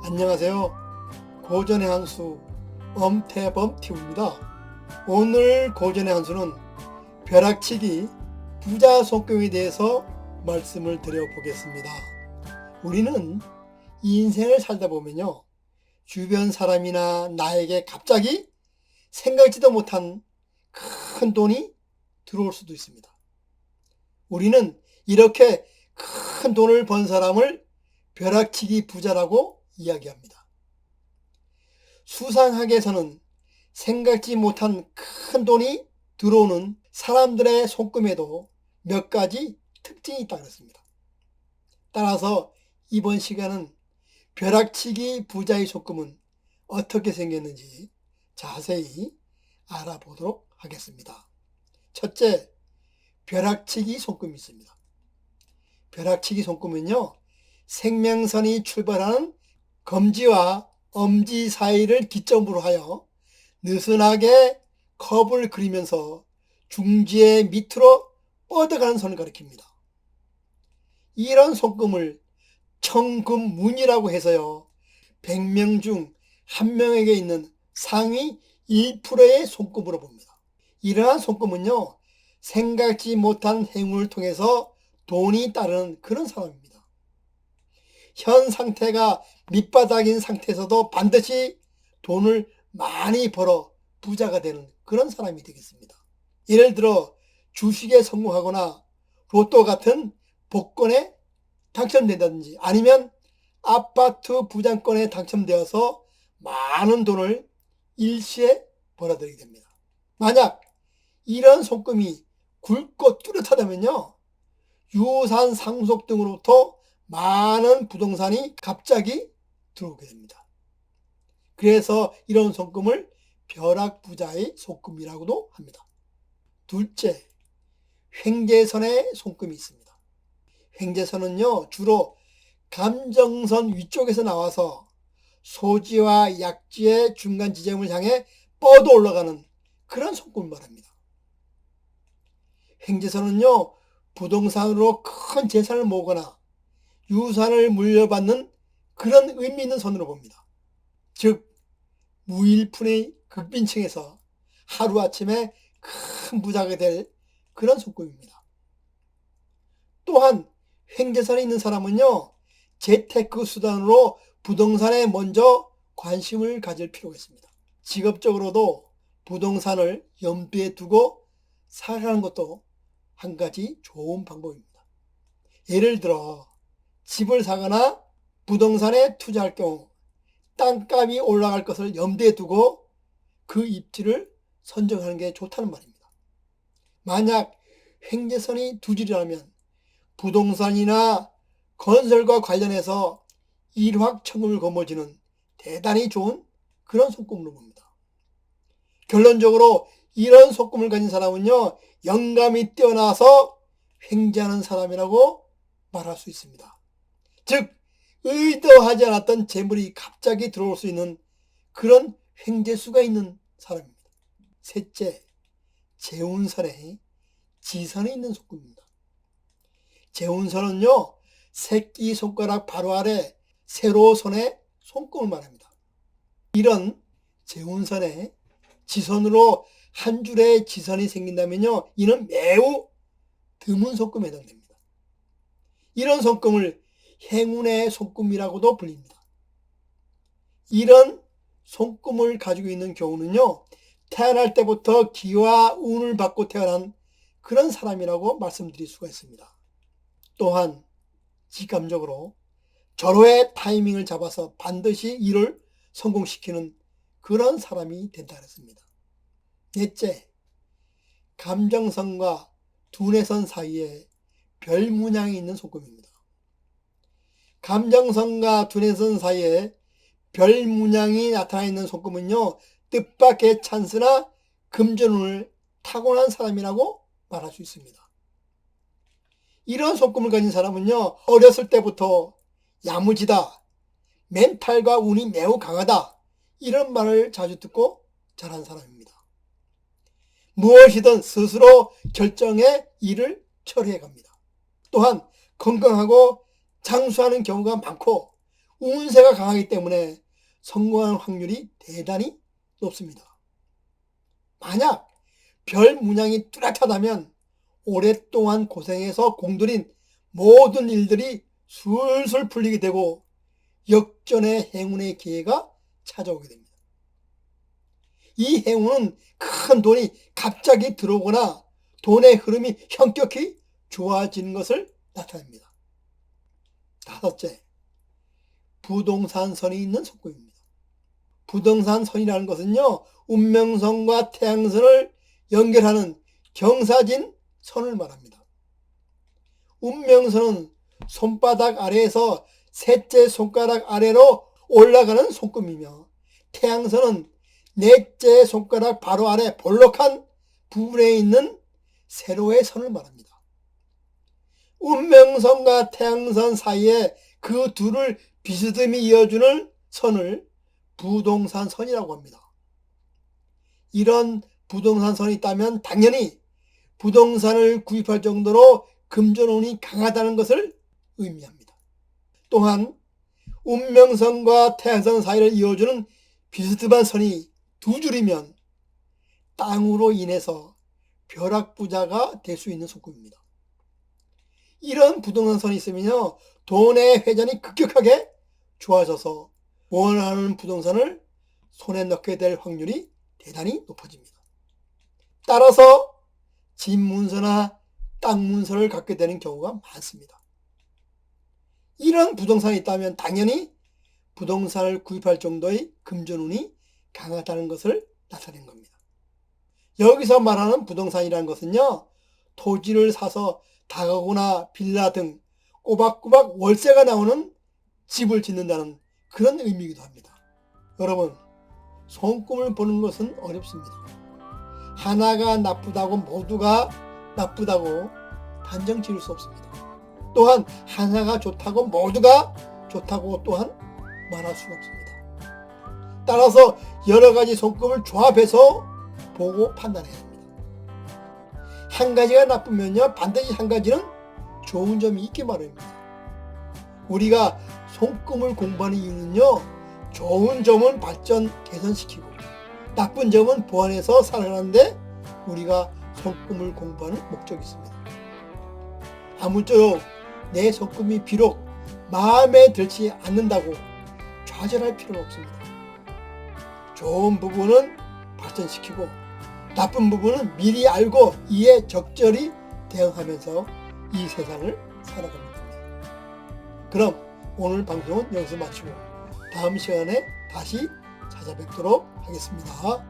안녕하세요. 고전의 한수 엄태범TV입니다. 오늘 고전의 한수는 벼락치기 부자 손금에 대해서 말씀을 드려보겠습니다. 우리는 인생을 살다 보면요, 주변 사람이나 나에게 갑자기 생각지도 못한 큰 돈이 들어올 수도 있습니다. 우리는 이렇게 큰 돈을 번 사람을 벼락치기 부자라고 이야기합니다. 수상학에서는 생각지 못한 큰 돈이 들어오는 사람들의 손금에도 몇 가지 특징이 있다고 했습니다. 따라서 이번 시간은 벼락치기 부자의 손금은 어떻게 생겼는지 자세히 알아보도록 하겠습니다. 첫째, 벼락치기 손금이 있습니다. 벼락치기 손금은요, 생명선이 출발하는 검지와 엄지 사이를 기점으로 하여 느슨하게 컵을 그리면서 중지의 밑으로 뻗어가는 선을 가리킵니다. 이런 손금을 청금문이라고 해서요, 100명 중 1명에게 있는 상위 1%의 손금으로 봅니다. 이러한 손금은요, 생각지 못한 행운을 통해서 돈이 따르는 그런 사람입니다. 현 상태가 밑바닥인 상태에서도 반드시 돈을 많이 벌어 부자가 되는 그런 사람이 되겠습니다. 예를 들어 주식에 성공하거나 로또 같은 복권에 당첨된다든지 아니면 아파트 부장권에 당첨되어서 많은 돈을 일시에 벌어들이게 됩니다. 만약 이런 손금이 굵고 뚜렷하다면요, 유산 상속 등으로부터 많은 부동산이 갑자기 들어오게 됩니다. 그래서 이런 손금을 벼락부자의 손금이라고도 합니다. 둘째, 횡재선의 손금이 있습니다. 횡재선은요, 주로 감정선 위쪽에서 나와서 소지와 약지의 중간 지점을 향해 뻗어 올라가는 그런 손금을 말합니다. 횡재선은요, 부동산으로 큰 재산을 모으거나 유산을 물려받는 그런 의미 있는 선으로 봅니다. 즉, 무일푼의 극빈층에서 하루아침에 큰 부자가 될 그런 손금입니다. 또한 횡재선에 있는 사람은요, 재테크 수단으로 부동산에 먼저 관심을 가질 필요가 있습니다. 직업적으로도 부동산을 염두에 두고 살아가는 것도 한 가지 좋은 방법입니다. 예를 들어 집을 사거나 부동산에 투자할 경우 땅값이 올라갈 것을 염두에 두고 그 입지를 선정하는 게 좋다는 말입니다. 만약 횡재선이 두 줄이라면 부동산이나 건설과 관련해서 일확천금을 거머쥐는 대단히 좋은 그런 손금으로 봅니다. 결론적으로 이런 손금을 가진 사람은요, 영감이 뛰어나서 횡재하는 사람이라고 말할 수 있습니다. 즉, 의도하지 않았던 재물이 갑자기 들어올 수 있는 그런 횡재수가 있는 사람입니다. 셋째, 재운선에 지선이 있는 손금입니다. 재운선은요, 새끼손가락 바로 아래 세로선의 손금을 말합니다. 이런 재운선에 지선으로 한 줄의 지선이 생긴다면요, 이는 매우 드문 손금에 해당됩니다. 이런 손금을 행운의 손금이라고도 불립니다. 이런 손금을 가지고 있는 경우는요, 태어날 때부터 기와 운을 받고 태어난 그런 사람이라고 말씀드릴 수가 있습니다. 또한 직감적으로 절호의 타이밍을 잡아서 반드시 일을 성공시키는 그런 사람이 된다 했습니다. 넷째, 감정선과 두뇌선 사이에 별 문양이 있는 손금입니다. 감정선과 두뇌선 사이에 별 문양이 나타나 있는 손금은요, 뜻밖의 찬스나 금전운을 타고난 사람이라고 말할 수 있습니다. 이런 손금을 가진 사람은요, 어렸을 때부터 야무지다, 멘탈과 운이 매우 강하다, 이런 말을 자주 듣고 자란 사람입니다. 무엇이든 스스로 결정해 일을 처리해 갑니다. 또한 건강하고 장수하는 경우가 많고 운세가 강하기 때문에 성공할 확률이 대단히 높습니다. 만약 별 문양이 뚜렷하다면 오랫동안 고생해서 공들인 모든 일들이 술술 풀리게 되고 역전의 행운의 기회가 찾아오게 됩니다. 이 행운은 큰 돈이 갑자기 들어오거나 돈의 흐름이 현격히 좋아지는 것을 나타냅니다. 다섯째, 부동산선이 있는 속금입니다. 부동산선이라는 것은요, 운명선과 태양선을 연결하는 경사진 선을 말합니다. 운명선은 손바닥 아래에서 셋째 손가락 아래로 올라가는 손금이며, 태양선은 넷째 손가락 바로 아래 볼록한 부분에 있는 세로의 선을 말합니다. 운명선과 태양선 사이에 그 둘을 비스듬히 이어주는 선을 부동산선이라고 합니다. 이런 부동산선이 있다면 당연히 부동산을 구입할 정도로 금전운이 강하다는 것을 의미합니다. 또한 운명선과 태양선 사이를 이어주는 비스듬한 선이 두 줄이면 땅으로 인해서 벼락부자가 될 수 있는 속금입니다. 이런 부동산선이 있으면요, 돈의 회전이 급격하게 좋아져서 원하는 부동산을 손에 넣게 될 확률이 대단히 높아집니다. 따라서 집 문서나 땅 문서를 갖게 되는 경우가 많습니다. 이런 부동산이 있다면 당연히 부동산을 구입할 정도의 금전운이 강하다는 것을 나타낸 겁니다. 여기서 말하는 부동산이라는 것은요, 토지를 사서 다가구나 빌라 등 꼬박꼬박 월세가 나오는 집을 짓는다는 그런 의미이기도 합니다. 여러분, 손금을 보는 것은 어렵습니다. 하나가 나쁘다고 모두가 나쁘다고 단정 지을 수 없습니다. 또한 하나가 좋다고 모두가 좋다고 또한 말할 수는 없습니다. 따라서 여러 가지 손금을 조합해서 보고 판단해야 합니다. 한 가지가 나쁘면요, 반드시 한 가지는 좋은 점이 있기 마련입니다. 우리가 손금을 공부하는 이유는요, 좋은 점은 발전, 개선시키고 나쁜 점은 보완해서 살아가는데 우리가 손금을 공부하는 목적이 있습니다. 아무쪼록 내 손금이 비록 마음에 들지 않는다고 좌절할 필요는 없습니다. 좋은 부분은 발전시키고 나쁜 부분은 미리 알고 이에 적절히 대응하면서 이 세상을 살아가는 겁니다. 그럼 오늘 방송은 여기서 마치고 다음 시간에 다시 찾아뵙도록 하겠습니다.